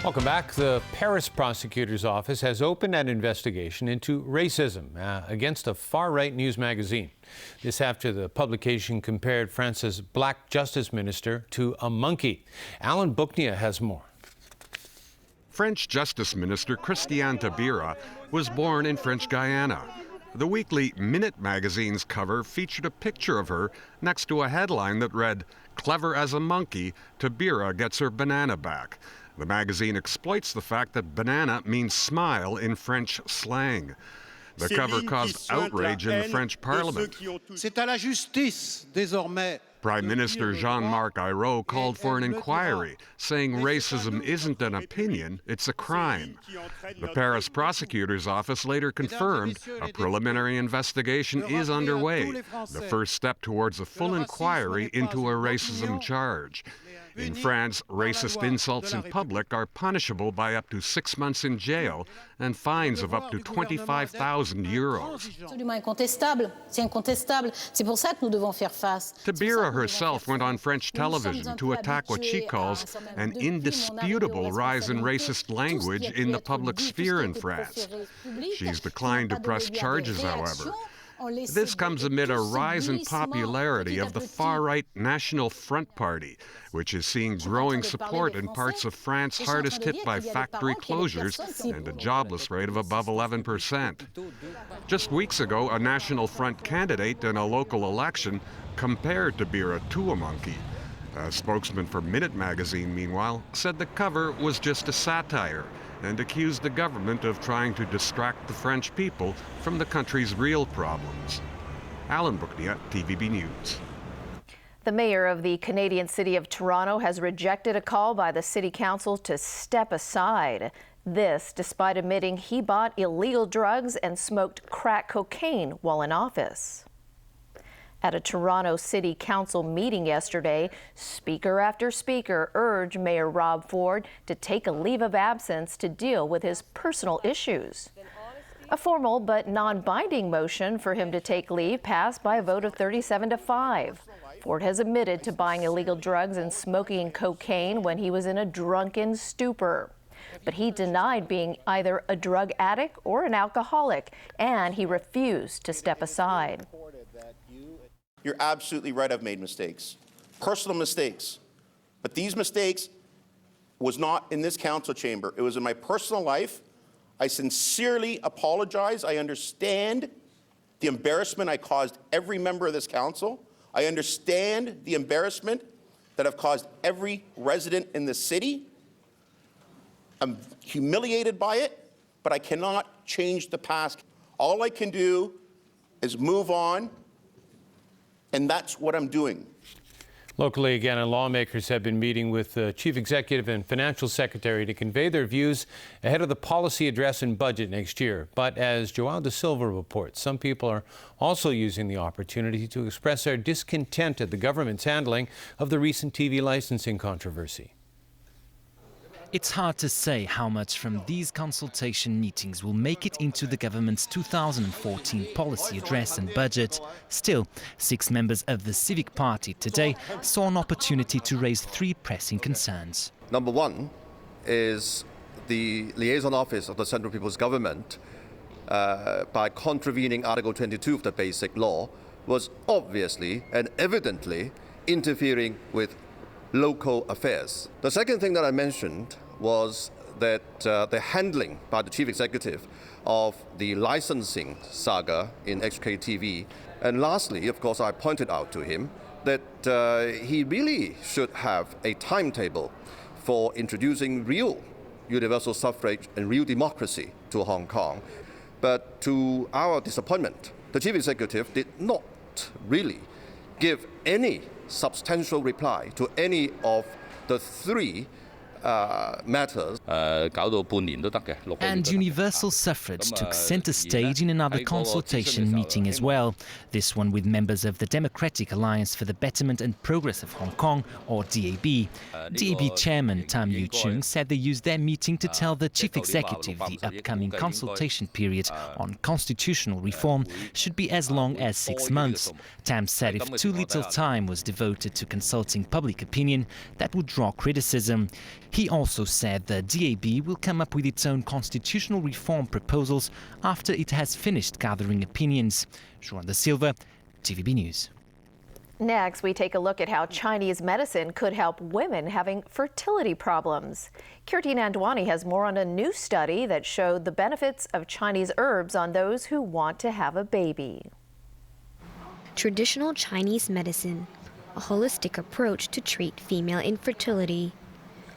Welcome back. The Paris prosecutor's office has opened an investigation into racism against a far-right news magazine. This after the publication compared France's black justice minister to a monkey. Alan Bouknia has more. French Justice Minister Christiane Taubira was born in French Guyana. The weekly Minute magazine's cover featured a picture of her next to a headline that read, "Clever as a monkey, Taubira gets her banana back." The magazine exploits the fact that banana means smile in French slang. The cover caused outrage in the French Parliament. C'est à la justice, désormais. Prime Minister Jean-Marc Ayrault called for an inquiry, saying racism isn't an opinion, it's a crime. The Paris prosecutor's office later confirmed a preliminary investigation is underway, the first step towards a full inquiry into a racism charge. In France, racist insults in public are punishable by up to 6 months in jail and fines of up to 25,000 euros. Taubira herself went on French television to attack what she calls an indisputable rise in racist language in the public sphere in France. She's declined to press charges, however. This comes amid a rise in popularity of the far-right National Front Party, which is seeing growing support in parts of France hardest hit by factory closures and a jobless rate of above 11%. Just weeks ago, a National Front candidate in a local election compared Taubira to a monkey. A spokesman for Minute magazine, meanwhile, said the cover was just a satire and accused the government of trying to distract the French people from the country's real problems. Alan Bouknia, TVB News. The mayor of the Canadian city of Toronto has rejected a call by the city council to step aside. This despite admitting he bought illegal drugs and smoked crack cocaine while in office. At a Toronto City Council meeting yesterday, speaker after speaker urged Mayor Rob Ford to take a leave of absence to deal with his personal issues. A formal but non-binding motion for him to take leave passed by a vote of 37-5. Ford has admitted to buying illegal drugs and smoking cocaine when he was in a drunken stupor. But he denied being either a drug addict or an alcoholic, and he refused to step aside. You're absolutely right, I've made mistakes, personal mistakes. But these mistakes was not in this council chamber. It was in my personal life. I sincerely apologize. I understand the embarrassment I caused every member of this council. I understand the embarrassment that I've caused every resident in the city. I'm humiliated by it, but I cannot change the past. All I can do is move on. And that's what I'm doing. Locally, again, lawmakers have been meeting with the Chief Executive and Financial Secretary to convey their views ahead of the policy address and budget next year. But as Joao da Silva reports, some people are also using the opportunity to express their discontent at the government's handling of the recent TV licensing controversy. It's hard to say how much from these consultation meetings will make it into the government's 2014 policy address and budget. Still, 6 members of the Civic Party today saw an opportunity to raise 3 pressing concerns. Number one is the liaison office of the Central People's Government, by contravening Article 22 of the Basic Law, was obviously and evidently interfering with local affairs. The second thing that I mentioned was that the handling by the Chief Executive of the licensing saga in HKTV. And lastly, of course, I pointed out to him that he really should have a timetable for introducing real universal suffrage and real democracy to Hong Kong. But to our disappointment, the Chief Executive did not really give any substantial reply to any of the 3 matters. And universal suffrage took center stage in another consultation meeting as well. This one with members of the Democratic Alliance for the Betterment and Progress of Hong Kong, or DAB. DAB chairman Tam Yu Chung said they used their meeting to tell the chief executive the upcoming consultation period on constitutional reform should be as long as 6 months. Tam said if too little time was devoted to consulting public opinion, that would draw criticism. He also said the DAB will come up with its own constitutional reform proposals after it has finished gathering opinions. João da Silva, TVB News. Next, we take a look at how Chinese medicine could help women having fertility problems. Kirti Nandwani has more on a new study that showed the benefits of Chinese herbs on those who want to have a baby. Traditional Chinese medicine, a holistic approach to treat female infertility.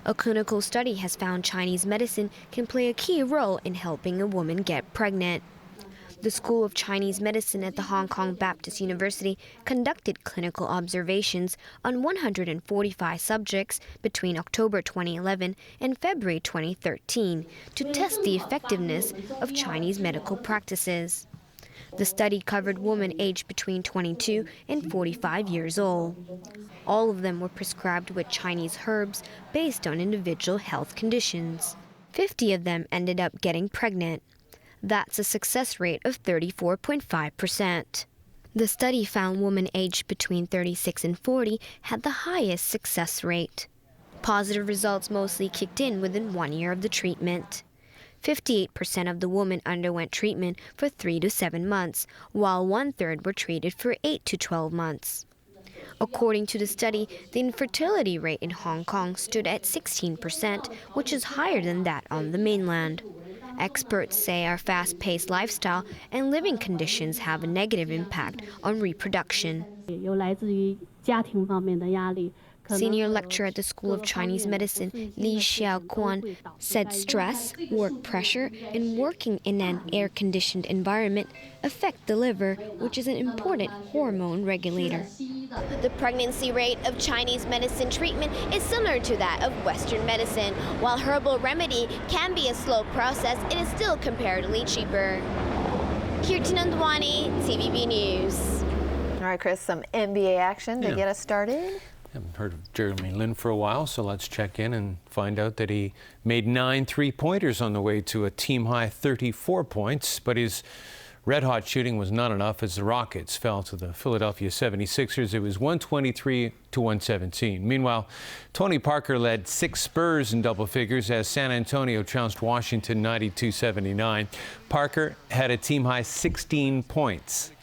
A clinical study has found Chinese medicine can play a key role in helping a woman get pregnant. The School of Chinese Medicine at the Hong Kong Baptist University conducted clinical observations on 145 subjects between October 2011 and February 2013 to test the effectiveness of Chinese medical practices. The study covered women aged between 22 and 45 years old. All of them were prescribed with Chinese herbs based on individual health conditions. 50 of them ended up getting pregnant. That's a success rate of 34.5%. The study found women aged between 36 and 40 had the highest success rate. Positive results mostly kicked in within 1 year of the treatment. 58% of the women underwent treatment for 3 to 7 months, while 1/3 were treated for 8 to 12 months. According to the study, the infertility rate in Hong Kong stood at 16%, which is higher than that on the mainland. Experts say our fast-paced lifestyle and living conditions have a negative impact on reproduction. Senior lecturer at the School of Chinese Medicine, Li Xiaoquan, said stress, work pressure, and working in an air-conditioned environment affect the liver, which is an important hormone regulator. The pregnancy rate of Chinese medicine treatment is similar to that of Western medicine. While herbal remedy can be a slow process, it is still comparatively cheaper. Kirti Nandwani, TVB News. All right, Chris, some NBA action to get us started. Haven't heard of Jeremy Lin for a while, so let's check in and find out that he made 9 3-pointers on the way to a team-high 34 points, but his red-hot shooting was not enough as the Rockets fell to the Philadelphia 76ers. It was 123 to 117. Meanwhile, Tony Parker led 6 Spurs in double figures as San Antonio trounced Washington 92-79. Parker had a team-high 16 points.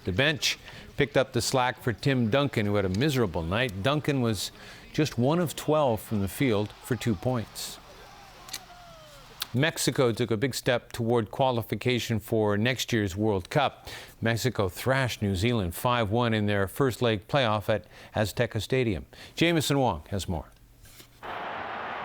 The bench picked up the slack for Tim Duncan, who had a miserable night. Duncan was just 1 of 12 from the field for 2 points. Mexico took a big step toward qualification for next year's World Cup. Mexico thrashed New Zealand 5-1 in their first leg playoff at Azteca Stadium. Jameson Wong has more.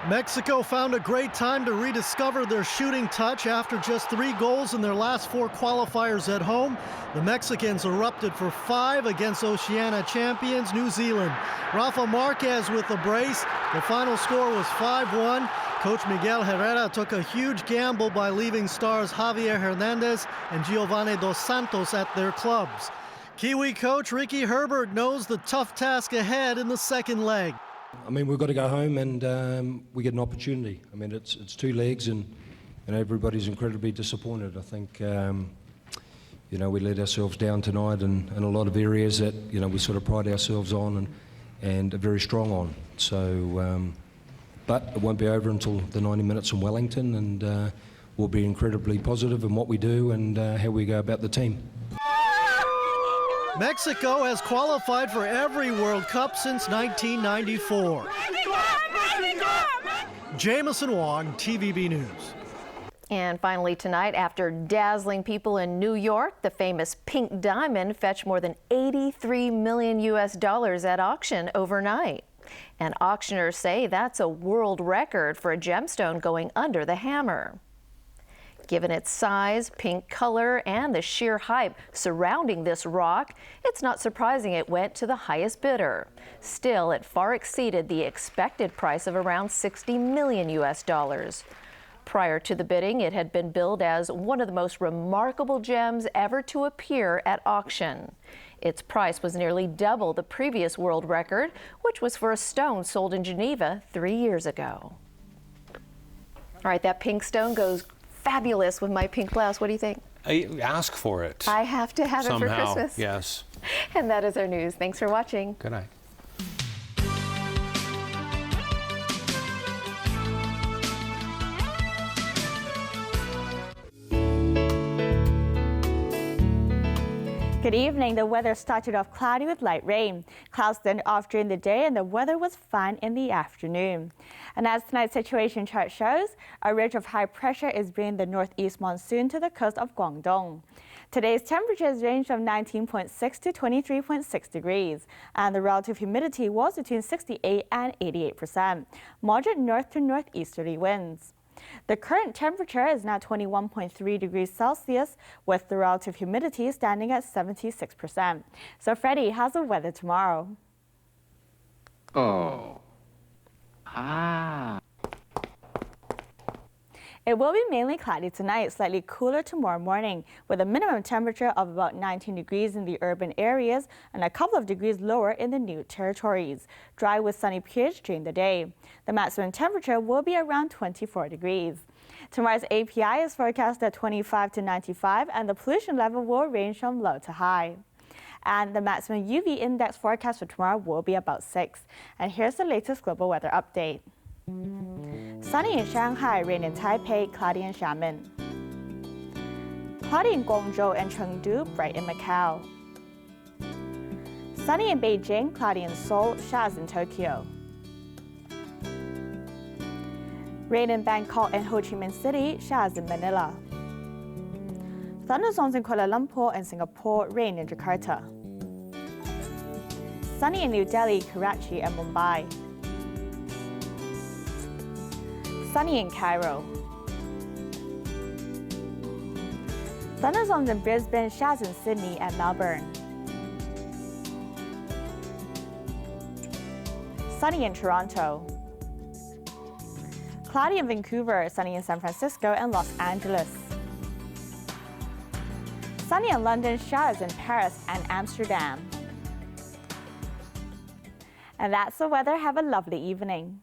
Mexico found a great time to rediscover their shooting touch after just 3 goals in their last 4 qualifiers at home. The Mexicans erupted for 5 against Oceania champions New Zealand. Rafa Marquez with the brace. The final score was 5-1. Coach Miguel Herrera took a huge gamble by leaving stars Javier Hernandez and Giovanni Dos Santos at their clubs. Kiwi coach Ricky Herbert knows the tough task ahead in the second leg. I mean, we've got to go home and we get an opportunity. I mean, it's 2 legs and everybody's incredibly disappointed. I think, we let ourselves down tonight in a lot of areas that, we sort of pride ourselves on and are very strong on. So, but it won't be over until the 90 minutes in Wellington, and we'll be incredibly positive in what we do and how we go about the team. Mexico has qualified for every World Cup since 1994. Jameson Wong, TVB News. And finally tonight, after dazzling people in New York, the famous pink diamond fetched more than $83 million at auction overnight. And auctioneers say that's a world record for a gemstone going under the hammer. Given its size, pink color, and the sheer hype surrounding this rock, it's not surprising it went to the highest bidder. Still, it far exceeded the expected price of around $60 million. Prior to the bidding, it had been billed as one of the most remarkable gems ever to appear at auction. Its price was nearly double the previous world record, which was for a stone sold in Geneva 3 years ago. All right, that pink stone goes fabulous with my pink blouse. What do you think? Ask for it. I have to have somehow. It for Christmas. Yes. And that is our news. Thanks for watching. Good night. Good evening. The weather started off cloudy with light rain. Clouds thinned off during the day and the weather was fine in the afternoon. And as tonight's situation chart shows, a ridge of high pressure is bringing the northeast monsoon to the coast of Guangdong. Today's temperatures range from 19.6 to 23.6 degrees, and the relative humidity was between 68 and 88%. Moderate north to northeasterly winds. The current temperature is now 21.3 degrees Celsius, with the relative humidity standing at 76%. So Freddie, how's the weather tomorrow? It will be mainly cloudy tonight, slightly cooler tomorrow morning, with a minimum temperature of about 19 degrees in the urban areas and a couple of degrees lower in the New Territories. Dry with sunny periods during the day. The maximum temperature will be around 24 degrees. Tomorrow's API is forecast at 25 to 95, and the pollution level will range from low to high. And the maximum UV index forecast for tomorrow will be about 6. And here's the latest global weather update. Sunny in Shanghai, rain in Taipei, cloudy in Xiamen. Cloudy in Guangzhou and Chengdu, bright in Macau. Sunny in Beijing, cloudy in Seoul, showers in Tokyo. Rain in Bangkok and Ho Chi Minh City, showers in Manila. Thunderstorms in Kuala Lumpur and Singapore, rain in Jakarta. Sunny in New Delhi, Karachi and Mumbai. Sunny in Cairo. Thunderstorms in Brisbane, showers in Sydney and Melbourne. Sunny in Toronto. Cloudy in Vancouver, sunny in San Francisco and Los Angeles. Sunny in London, showers in Paris and Amsterdam. And that's the weather. Have a lovely evening.